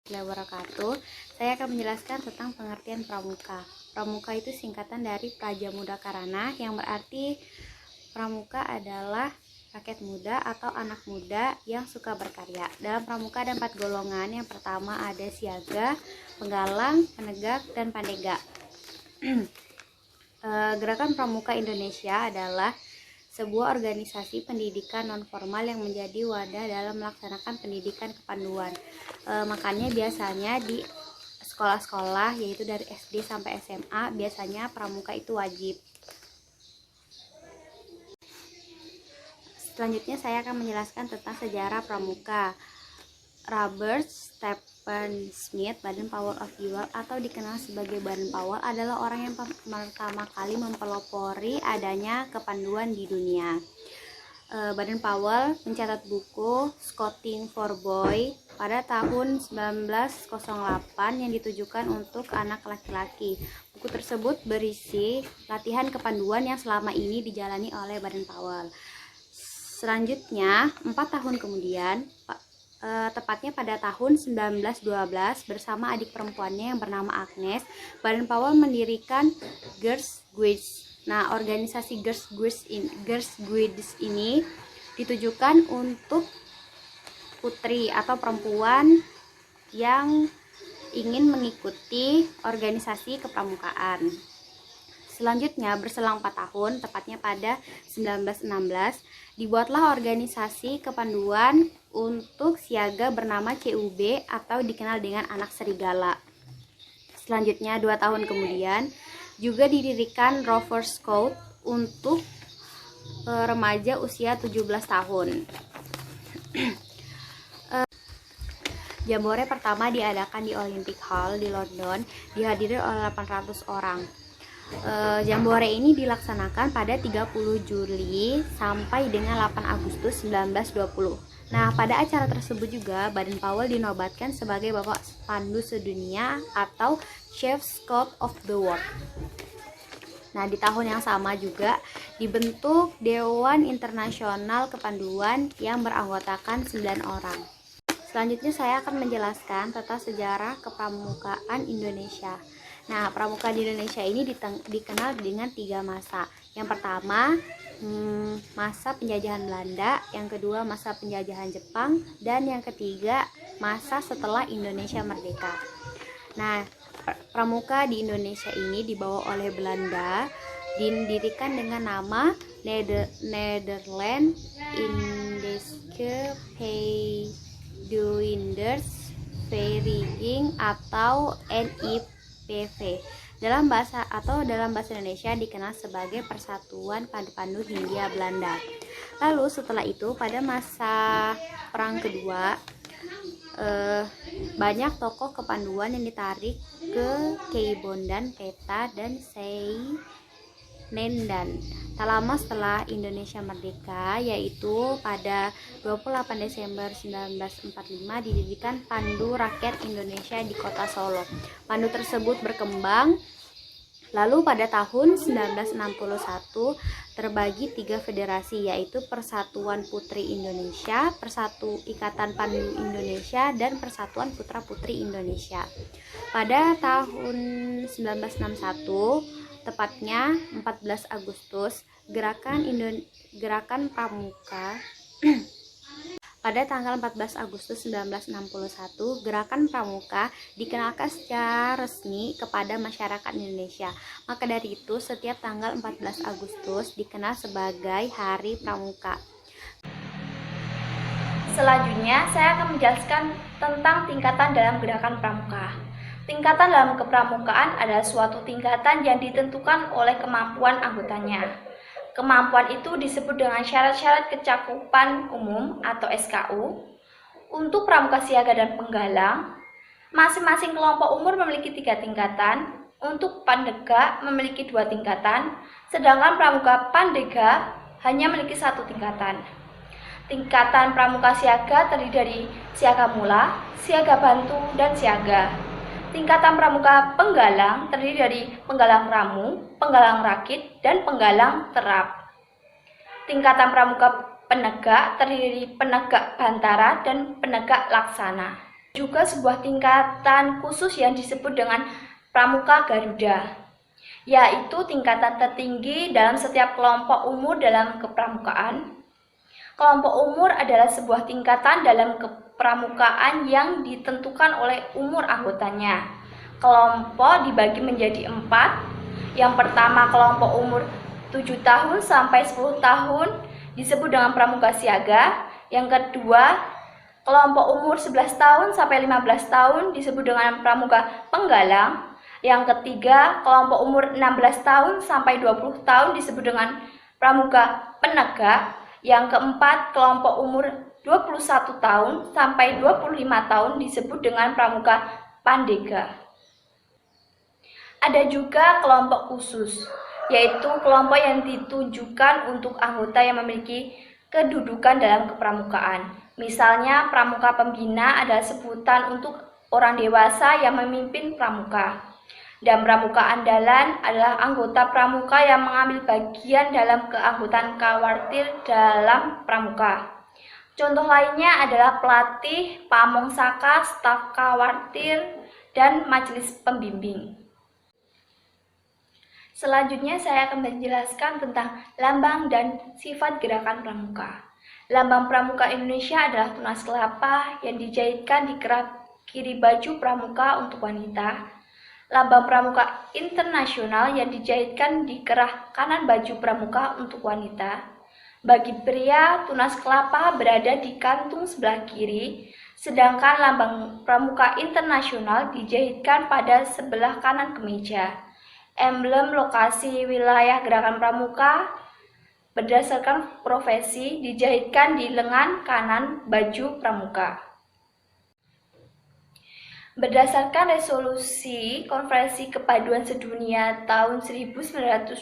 Wabarakatuh. Saya akan menjelaskan tentang pengertian pramuka. Pramuka itu singkatan dari Prajamuda Karana, yang berarti pramuka adalah rakyat muda atau anak muda yang suka berkarya. Dalam pramuka ada 4 golongan. Yang pertama ada siaga, penggalang, penegak, dan pandega. Gerakan Pramuka Indonesia adalah sebuah organisasi pendidikan nonformal yang menjadi wadah dalam melaksanakan pendidikan kepanduan. Makanya biasanya di sekolah-sekolah, yaitu dari SD sampai SMA, biasanya pramuka itu wajib. Selanjutnya saya akan menjelaskan tentang sejarah pramuka. Robert Stephen Smith, Baden Powell of Ewell, atau dikenal sebagai Baden Powell, adalah orang yang pertama kali mempelopori adanya kepanduan di dunia. Baden Powell mencatat buku Scouting for Boy pada tahun 1908 yang ditujukan untuk anak laki-laki. Buku tersebut berisi latihan kepanduan yang selama ini dijalani oleh Baden Powell. Selanjutnya, 4 tahun kemudian, tepatnya pada tahun 1912, bersama adik perempuannya yang bernama Agnes, Baden Powell mendirikan Girls Guides. Nah, organisasi Girls Guides ini ditujukan untuk putri atau perempuan yang ingin mengikuti organisasi kepramukaan. Selanjutnya, berselang 4 tahun, tepatnya pada 1916, dibuatlah organisasi kepanduan untuk siaga bernama CUB atau dikenal dengan Anak Serigala. Selanjutnya, 2 tahun kemudian, juga didirikan Rover Scout untuk remaja usia 17 tahun. Jambore pertama diadakan di Olympic Hall di London, dihadiri oleh 800 orang. Jambore ini dilaksanakan pada 30 Juli sampai dengan 8 Agustus 1920. Nah, pada acara tersebut juga Baden Powell dinobatkan sebagai Bapak Pandu Sedunia atau Chief Scout of the World. Nah, di tahun yang sama juga dibentuk Dewan Internasional Kepanduan yang beranggotakan 9 orang. Selanjutnya saya akan menjelaskan tentang sejarah kepramukaan Indonesia. Nah, pramuka di Indonesia ini dikenal dengan 3 masa. Yang pertama, masa penjajahan Belanda, yang kedua masa penjajahan Jepang, dan yang ketiga masa setelah Indonesia merdeka. Nah, pramuka di Indonesia ini dibawa oleh Belanda, didirikan dengan nama Nederland Indische Paedoeinders Vereniging atau NIPV. Dalam bahasa Indonesia dikenal sebagai Persatuan Pandu Hindia Belanda. Lalu setelah itu pada masa Perang Kedua, banyak tokoh kepanduan yang ditarik ke Keibondan, Peta, dan Seinendan. Tak lama setelah Indonesia merdeka, yaitu pada 28 Desember 1945, didirikan Pandu Rakyat Indonesia di Kota Solo. Pandu tersebut berkembang, lalu pada tahun 1961 terbagi 3 federasi, yaitu Persatuan Putri Indonesia, Ikatan Pandu Indonesia, dan Persatuan Putra Putri Indonesia. Pada tahun 1961, tepatnya 14 Agustus, gerakan pramuka pada tanggal 14 Agustus 1961, gerakan pramuka dikenalkan secara resmi kepada masyarakat Indonesia. Maka dari itu, setiap tanggal 14 Agustus dikenal sebagai Hari Pramuka. Selanjutnya, saya akan menjelaskan tentang tingkatan dalam gerakan pramuka. Tingkatan dalam kepramukaan adalah suatu tingkatan yang ditentukan oleh kemampuan anggotanya. Kemampuan itu disebut dengan syarat-syarat kecakupan umum atau SKU. Untuk pramuka siaga dan penggalang, masing-masing kelompok umur memiliki 3 tingkatan. Untuk pandega memiliki 2 tingkatan, sedangkan pramuka pandega hanya memiliki 1 tingkatan. Tingkatan pramuka siaga terdiri dari siaga mula, siaga bantu, dan siaga. Tingkatan pramuka penggalang terdiri dari penggalang ramu, penggalang rakit, dan penggalang terap. Tingkatan pramuka penegak terdiri dari penegak bantara dan penegak laksana. Juga sebuah tingkatan khusus yang disebut dengan Pramuka Garuda, yaitu tingkatan tertinggi dalam setiap kelompok umur dalam kepramukaan. Kelompok umur adalah sebuah tingkatan dalam kepramukaan yang ditentukan oleh umur anggotanya. Kelompok dibagi menjadi 4. Yang pertama, kelompok umur 7 tahun sampai 10 tahun disebut dengan pramuka siaga. Yang kedua, kelompok umur 11 tahun sampai 15 tahun disebut dengan pramuka penggalang. Yang ketiga, kelompok umur 16 tahun sampai 20 tahun disebut dengan pramuka penegak. Yang keempat, kelompok umur 21 tahun sampai 25 tahun disebut dengan pramuka pandega. Ada juga kelompok khusus, yaitu kelompok yang ditujukan untuk anggota yang memiliki kedudukan dalam kepramukaan. Misalnya, pramuka pembina adalah sebutan untuk orang dewasa yang memimpin pramuka. Dan pramuka andalan adalah anggota pramuka yang mengambil bagian dalam keanggotaan kawartir dalam pramuka. Contoh lainnya adalah pelatih, pamong saka, staf kawartir, dan majelis pembimbing. Selanjutnya saya akan menjelaskan tentang lambang dan sifat gerakan pramuka. Lambang pramuka Indonesia adalah tunas kelapa yang dijahitkan di kerah kiri baju pramuka untuk wanita. Lambang pramuka internasional yang dijahitkan di kerah kanan baju pramuka untuk wanita. Bagi pria, tunas kelapa berada di kantung sebelah kiri, sedangkan lambang pramuka internasional dijahitkan pada sebelah kanan kemeja. Emblem lokasi wilayah gerakan pramuka berdasarkan profesi dijahitkan di lengan kanan baju pramuka. Berdasarkan resolusi Konferensi Kepaduan Sedunia tahun 1924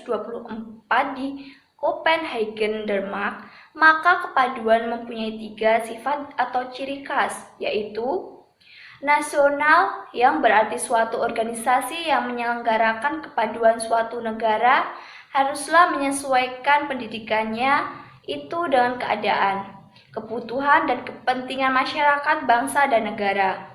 di Copenhagen, Denmark, maka kepaduan mempunyai 3 sifat atau ciri khas, yaitu nasional, yang berarti suatu organisasi yang menyelenggarakan kepaduan suatu negara haruslah menyesuaikan pendidikannya itu dengan keadaan, kebutuhan, dan kepentingan masyarakat, bangsa, dan negara.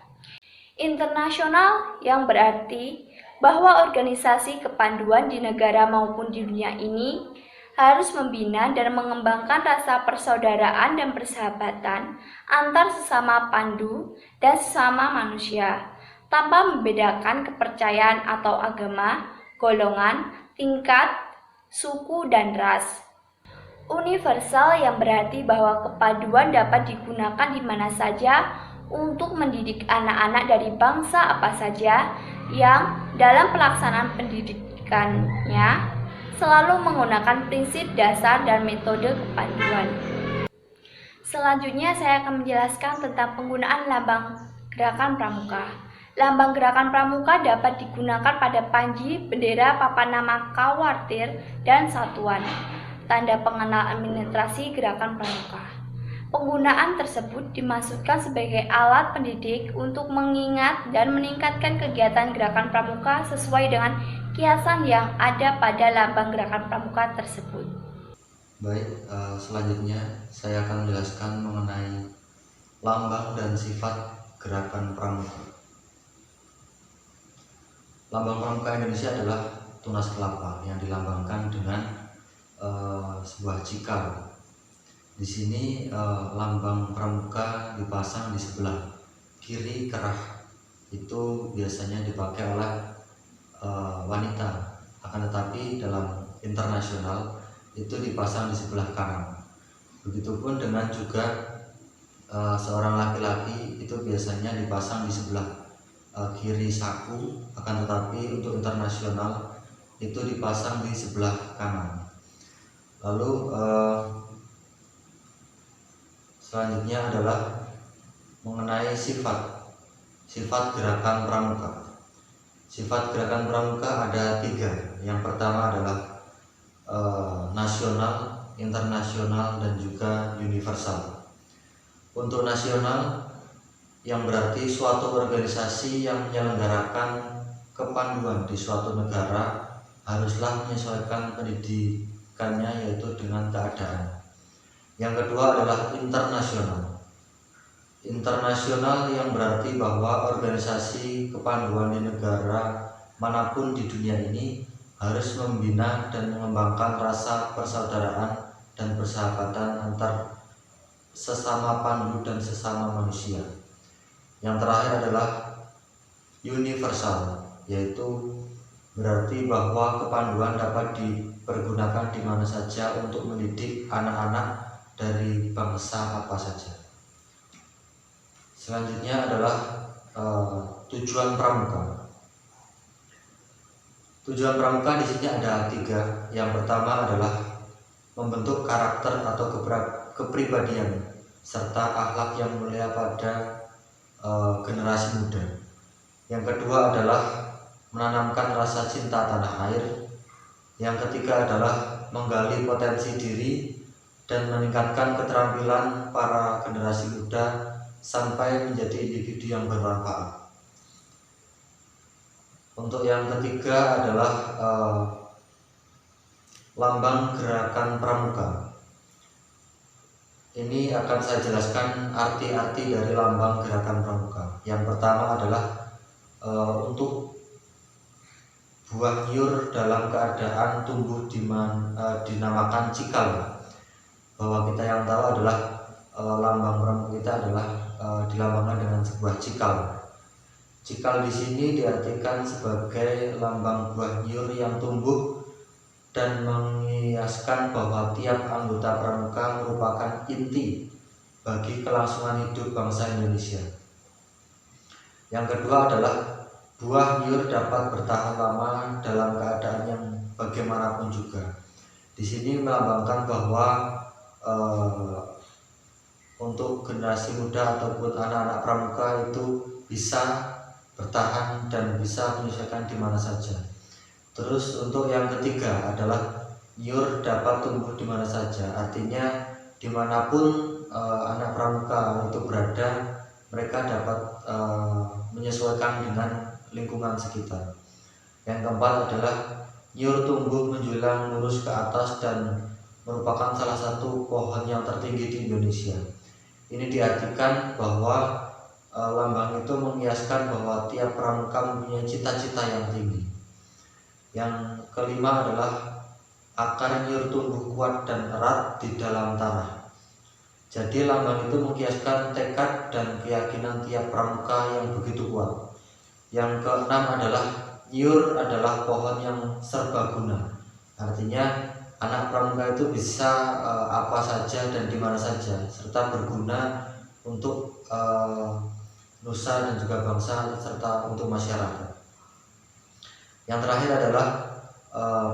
Internasional, yang berarti bahwa organisasi kepanduan di negara maupun di dunia ini harus membina dan mengembangkan rasa persaudaraan dan persahabatan antar sesama pandu dan sesama manusia, tanpa membedakan kepercayaan atau agama, golongan, tingkat, suku, dan ras. Universal, yang berarti bahwa kepaduan dapat digunakan di mana saja untuk mendidik anak-anak dari bangsa apa saja yang dalam pelaksanaan pendidikannya selalu menggunakan prinsip dasar dan metode kepaduan. Selanjutnya saya akan menjelaskan tentang penggunaan lambang gerakan pramuka. Lambang gerakan pramuka dapat digunakan pada panji, bendera, papan nama kawartir, dan satuan tanda pengenal administrasi gerakan pramuka. Penggunaan tersebut dimaksudkan sebagai alat pendidik untuk mengingat dan meningkatkan kegiatan gerakan pramuka sesuai dengan kiasan yang ada pada lambang gerakan pramuka tersebut. Baik, selanjutnya saya akan menjelaskan mengenai lambang dan sifat gerakan pramuka. Lambang pramuka Indonesia adalah tunas kelapa yang dilambangkan dengan sebuah cikal. Di sini lambang pramuka dipasang di sebelah kiri kerah. Itu biasanya dipakai oleh wanita. Akan tetapi dalam internasional itu dipasang di sebelah kanan. Begitupun dengan juga seorang laki-laki itu biasanya dipasang di sebelah kiri saku. Akan tetapi untuk internasional itu dipasang di sebelah kanan. Lalu selanjutnya adalah mengenai sifat gerakan pramuka. Sifat gerakan pramuka ada 3. Yang pertama adalah nasional, internasional, dan juga universal. Untuk nasional, yang berarti suatu organisasi yang menyelenggarakan kepanduan di suatu negara haruslah menyesuaikan pendidikannya yaitu dengan keadaan. Yang kedua adalah internasional. Internasional yang berarti bahwa organisasi kepanduan di negara manapun di dunia ini harus membina dan mengembangkan rasa persaudaraan dan persahabatan antar sesama pandu dan sesama manusia. Yang terakhir adalah universal, yaitu berarti bahwa kepanduan dapat dipergunakan di mana saja untuk mendidik anak-anak dari bangsa apa saja. Selanjutnya adalah tujuan pramuka. Tujuan pramuka di sini ada 3. Yang pertama adalah membentuk karakter atau kepribadian serta akhlak yang mulia pada generasi muda. Yang kedua adalah menanamkan rasa cinta tanah air. Yang ketiga adalah menggali potensi diri dan meningkatkan keterampilan para generasi muda sampai menjadi individu yang bermanfaat. Untuk yang ketiga adalah lambang gerakan pramuka. Ini akan saya jelaskan arti-arti dari lambang gerakan pramuka. Yang pertama adalah untuk buah nyur dalam keadaan tumbuh dinamakan cikal. Bahwa kita yang tahu adalah lambang pramuka kita adalah dilambangkan dengan sebuah cikal. Cikal di sini diartikan sebagai lambang buah nyur yang tumbuh dan mengiaskan bahwa tiap anggota pramuka merupakan inti bagi kelangsungan hidup bangsa Indonesia. Yang kedua adalah buah nyur dapat bertahan lama dalam keadaan yang bagaimanapun juga. Di sini melambangkan bahwa untuk generasi muda ataupun anak-anak pramuka itu bisa bertahan dan bisa menyelesaikan di mana saja. Terus untuk yang ketiga adalah nyur dapat tumbuh di mana saja. Artinya dimanapun anak pramuka itu berada, mereka dapat menyesuaikan dengan lingkungan sekitar. Yang keempat adalah nyur tumbuh menjulang lurus ke atas dan merupakan salah satu pohon yang tertinggi di Indonesia. Ini diartikan bahwa lambang itu mengiaskan bahwa tiap pramuka mempunyai cita-cita yang tinggi. Yang kelima adalah akar nyur tumbuh kuat dan erat di dalam tanah. Jadi lambang itu mengiaskan tekad dan keyakinan tiap pramuka yang begitu kuat. Yang keenam adalah nyur adalah pohon yang serbaguna. Artinya anak pramuka itu bisa apa saja dan di mana saja, serta berguna untuk nusa dan juga bangsa serta untuk masyarakat. Yang terakhir adalah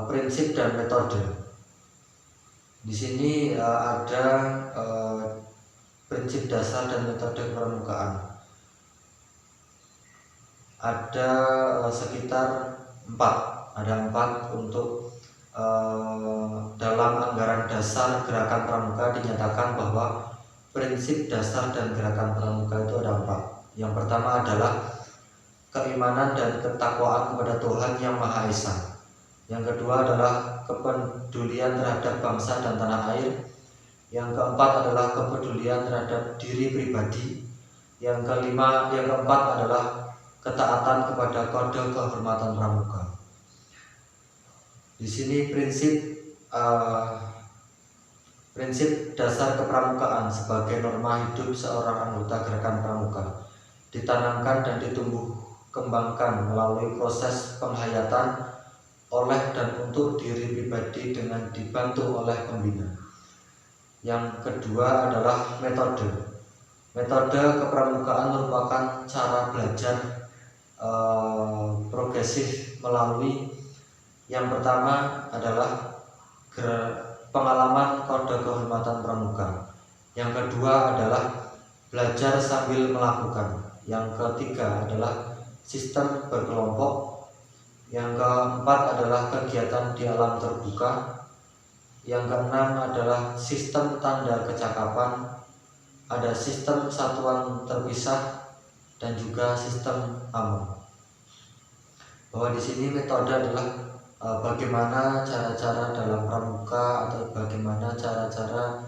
prinsip dan metode. Di sini ada prinsip dasar dan metode pramukaan. Ada sekitar 4. Ada 4 untuk dalam anggaran dasar gerakan pramuka dinyatakan bahwa prinsip dasar dan gerakan pramuka itu ada 4. Yang pertama adalah keimanan dan ketakwaan kepada Tuhan Yang Maha Esa. Yang kedua adalah kepedulian terhadap bangsa dan tanah air. Yang keempat adalah kepedulian terhadap diri pribadi. Yang keempat adalah ketaatan kepada kode kehormatan pramuka. Di sini prinsip dasar kepramukaan sebagai norma hidup seorang anggota gerakan pramuka ditanamkan dan ditumbuh kembangkan melalui proses penghayatan oleh dan untuk diri pribadi dengan dibantu oleh pembina. Yang kedua adalah metode. Metode kepramukaan merupakan cara belajar progresif melalui yang pertama adalah pengalaman kode kehormatan pramuka. Yang kedua adalah belajar sambil melakukan. Yang ketiga adalah sistem berkelompok. Yang keempat adalah kegiatan di alam terbuka. Yang keenam adalah sistem tanda kecakapan. Ada sistem satuan terpisah dan juga sistem amal. Bahwa di sini metode adalah bagaimana cara-cara dalam pramuka atau bagaimana cara-cara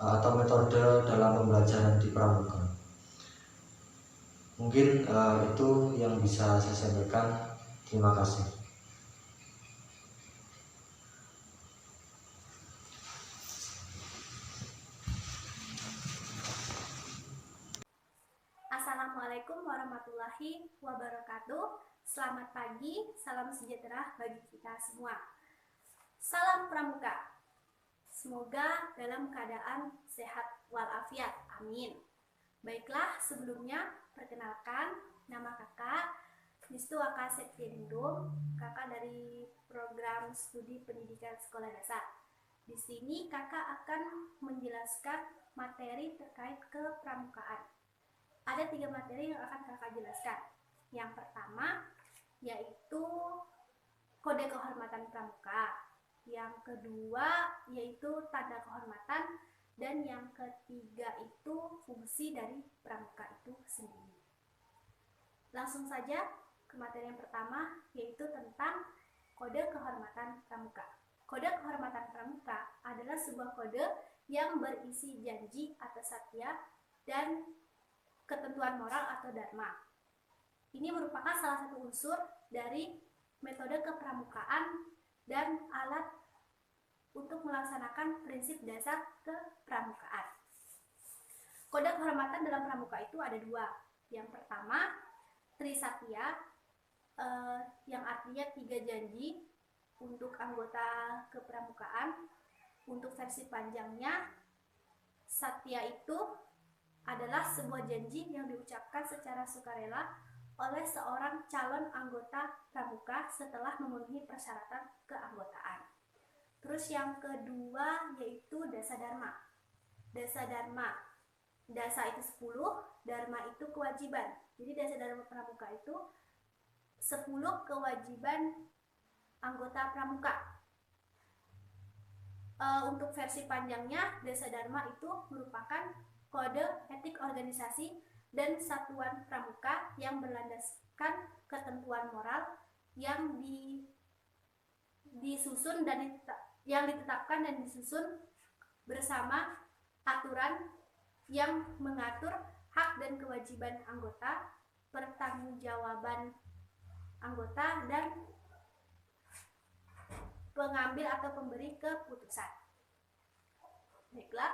atau metode dalam pembelajaran di pramuka. Mungkin itu yang bisa saya sampaikan. Terima kasih. Assalamualaikum warahmatullahi wabarakatuh. Selamat pagi, salam sejahtera bagi kita semua. Salam Pramuka. Semoga dalam keadaan sehat walafiat. Amin. Baiklah, sebelumnya perkenalkan, nama kakak Nistuwaka Septiendum, kakak dari program studi pendidikan sekolah dasar. Di sini kakak akan menjelaskan materi terkait kepramukaan. Ada 3 materi yang akan kakak jelaskan. Yang pertama yaitu kode kehormatan pramuka. Yang kedua yaitu tanda kehormatan, dan yang ketiga itu fungsi dari pramuka itu sendiri. Langsung saja ke materi yang pertama, yaitu tentang kode kehormatan pramuka. Kode kehormatan pramuka adalah sebuah kode yang berisi janji atau satya dan ketentuan moral atau dharma. Ini merupakan salah satu unsur dari metode kepramukaan dan alat untuk melaksanakan prinsip dasar kepramukaan. Kode kehormatan dalam pramuka itu ada 2. Yang pertama, Trisatya, yang artinya 3 janji untuk anggota kepramukaan. Untuk versi panjangnya, Satya itu adalah sebuah janji yang diucapkan secara sukarela oleh seorang calon anggota pramuka setelah memenuhi persyaratan keanggotaan. Terus yang kedua yaitu Dasa Dharma. Dasa Dharma, dasa itu 10, dharma itu kewajiban. Jadi dasa dharma pramuka itu 10 kewajiban anggota pramuka. Untuk versi panjangnya, dasa dharma itu merupakan kode etik organisasi dan satuan pramuka yang berlandaskan ketentuan moral yang disusun dan yang ditetapkan dan disusun bersama aturan yang mengatur hak dan kewajiban anggota, pertanggungjawaban anggota, dan pengambil atau pemberi keputusan. Baiklah,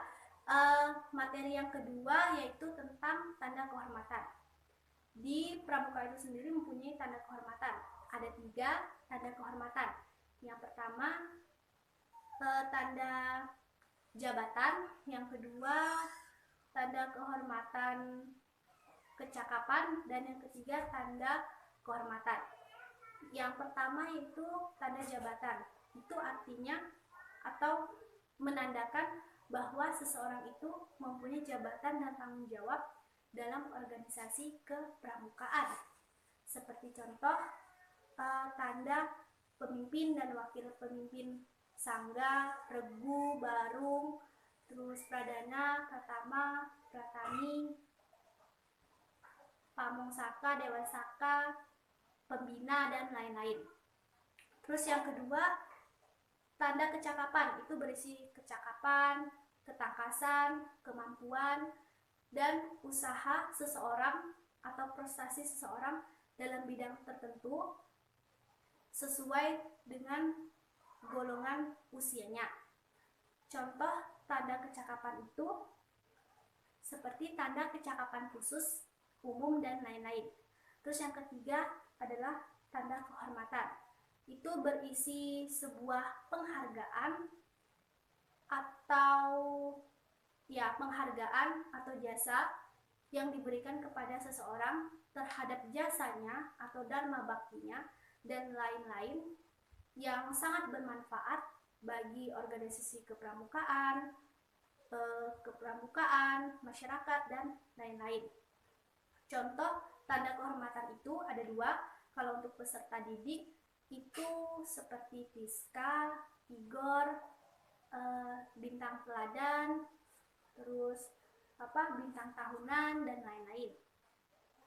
materi yang kedua yaitu tentang tanda kehormatan. Di pramuka itu sendiri mempunyai tanda kehormatan. Ada 3 tanda kehormatan. Yang pertama, tanda jabatan. Yang kedua, tanda kehormatan kecakapan. Dan yang ketiga, tanda kehormatan. Yang pertama yaitu tanda jabatan. Itu artinya atau menandakan bahwa seseorang itu mempunyai jabatan dan tanggung jawab dalam organisasi kepramukaan. Seperti contoh, tanda pemimpin dan wakil pemimpin sangga, regu, barung, terus pradana, pratama, pratani, pamongsaka, dewasaka, pembina, dan lain-lain. Terus yang kedua, tanda kecakapan. Itu berisi kecakapan, ketangkasan, kemampuan, dan usaha seseorang atau prestasi seseorang dalam bidang tertentu sesuai dengan golongan usianya. Contoh tanda kecakapan itu seperti tanda kecakapan khusus, umum, dan lain-lain. Terus yang ketiga adalah tanda kehormatan. Itu berisi sebuah penghargaan atau jasa yang diberikan kepada seseorang terhadap jasanya atau dharma baktinya dan lain-lain yang sangat bermanfaat bagi organisasi kepramukaan, masyarakat, dan lain-lain. Contoh tanda kehormatan itu ada 2. Kalau untuk peserta didik itu seperti Piska, Igor, bintang teladan, terus bintang tahunan, dan lain-lain.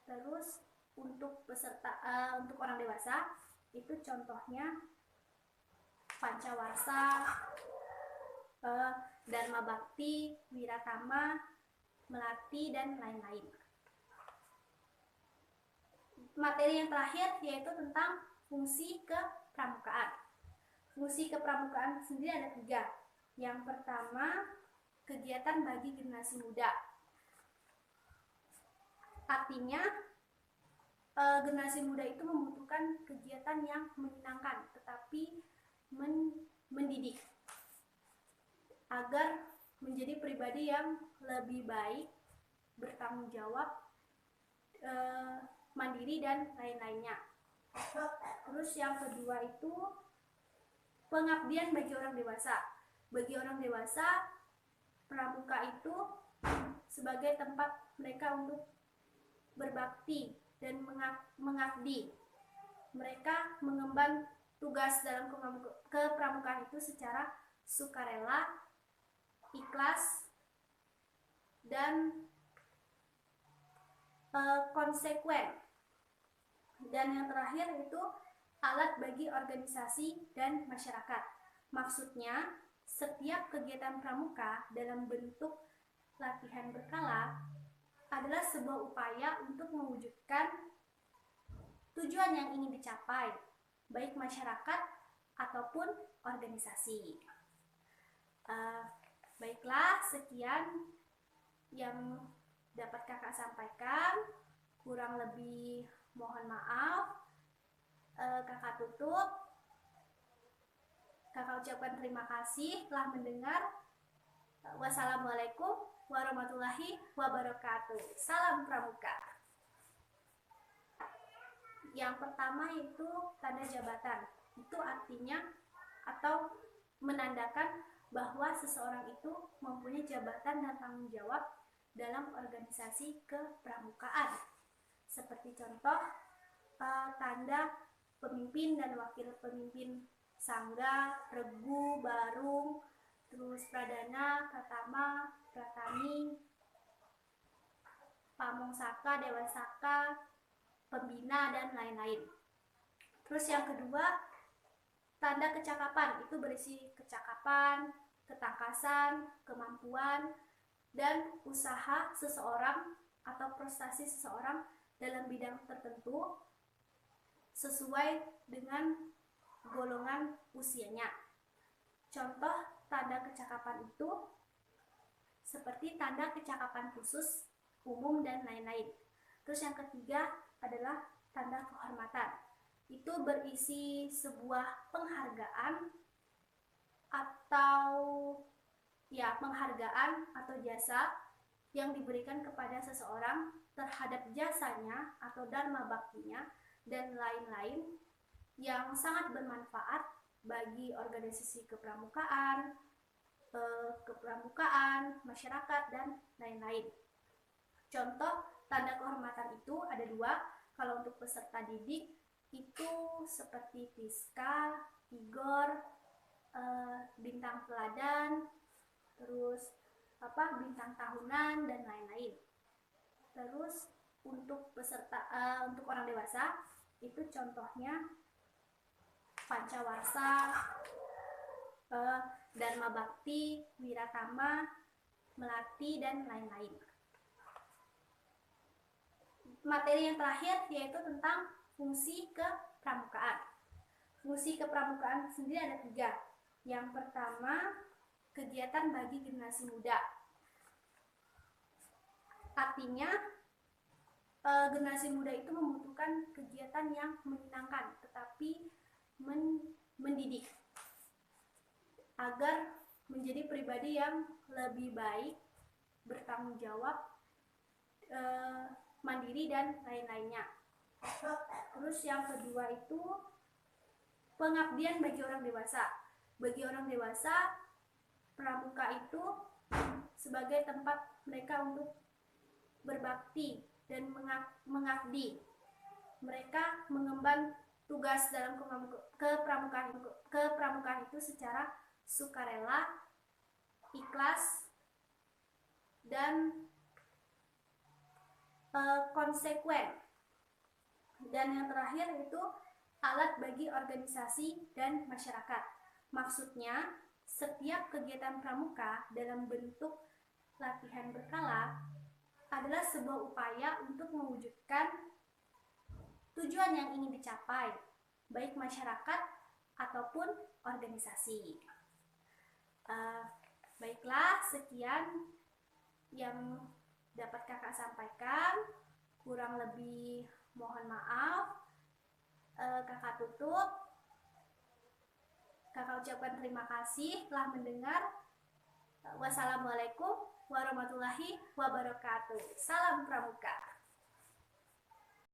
Terus untuk untuk orang dewasa itu contohnya Pancawarsa, Dharma Bakti, Wiratama, Melati, dan lain-lain. Materi yang terakhir yaitu tentang fungsi kepramukaan. Fungsi kepramukaan sendiri ada 3. Yang pertama, kegiatan bagi generasi muda. Artinya, generasi muda itu membutuhkan kegiatan yang menyenangkan tetapi mendidik agar menjadi pribadi yang lebih baik, bertanggung jawab, mandiri dan lain-lainnya. Terus yang kedua itu pengabdian bagi orang dewasa. Bagi orang dewasa, pramuka itu sebagai tempat mereka untuk berbakti dan mengabdi. Mereka mengemban tugas dalam kepramukaan itu secara sukarela, ikhlas, dan konsekuen. Dan yang terakhir itu alat bagi organisasi dan masyarakat. Maksudnya, setiap kegiatan pramuka dalam bentuk latihan berkala adalah sebuah upaya untuk mewujudkan tujuan yang ingin dicapai, baik masyarakat ataupun organisasi. Baiklah, sekian yang dapat kakak sampaikan. Kurang lebih mohon maaf. Kakak tutup. Kakak ucapkan terima kasih telah mendengar. Wassalamualaikum warahmatullahi wabarakatuh. Salam pramuka. Yang pertama yaitu tanda jabatan. Itu artinya atau menandakan bahwa seseorang itu mempunyai jabatan dan tanggung jawab dalam organisasi kepramukaan. Seperti contoh tanda pemimpin dan wakil pemimpin sangga, regu, barung, terus pradana, pratama, pratani, pamungsaka, dewasaka, pembina, dan lain-lain. Terus yang kedua, tanda kecakapan. Itu berisi kecakapan, ketangkasan, kemampuan, dan usaha seseorang atau prestasi seseorang dalam bidang tertentu sesuai dengan golongan usianya. Contoh tanda kecakapan itu seperti tanda kecakapan khusus, umum, dan lain-lain. Terus yang ketiga adalah tanda kehormatan. Itu berisi sebuah penghargaan atau jasa yang diberikan kepada seseorang terhadap jasanya atau dharma baktinya dan lain-lain yang sangat bermanfaat bagi organisasi kepramukaan, masyarakat, dan lain-lain. Contoh tanda kehormatan itu ada 2. Kalau untuk peserta didik itu seperti Piska, Igor, bintang teladan, terus bintang tahunan, dan lain-lain. Terus untuk untuk orang dewasa itu contohnya Pancawarsa, Dharma Bakti, Wiratama, Melati, dan lain-lain. Materi yang terakhir yaitu tentang fungsi kepramukaan. Fungsi kepramukaan sendiri ada 3. Yang pertama, kegiatan bagi generasi muda. Artinya, generasi muda itu membutuhkan kegiatan yang menyenangkan tetapi mendidik agar menjadi pribadi yang lebih baik, bertanggung jawab, mandiri, dan lain-lainnya. Terus yang kedua itu pengabdian bagi orang dewasa. Bagi orang dewasa, pramuka itu sebagai tempat mereka untuk berbakti dan mengabdi. Mereka mengemban tugas dalam kepramukaan itu secara sukarela, ikhlas, dan konsekuen. Dan yang terakhir itu alat bagi organisasi dan masyarakat. Maksudnya, setiap kegiatan pramuka dalam bentuk latihan berkala adalah sebuah upaya untuk mewujudkan tujuan yang ingin dicapai, baik masyarakat ataupun organisasi. Baiklah, sekian yang dapat kakak sampaikan. Kurang lebih mohon maaf. Kakak tutup. Kakak ucapkan terima kasih telah mendengar. Wassalamualaikum warahmatullahi wabarakatuh. Salam Pramuka.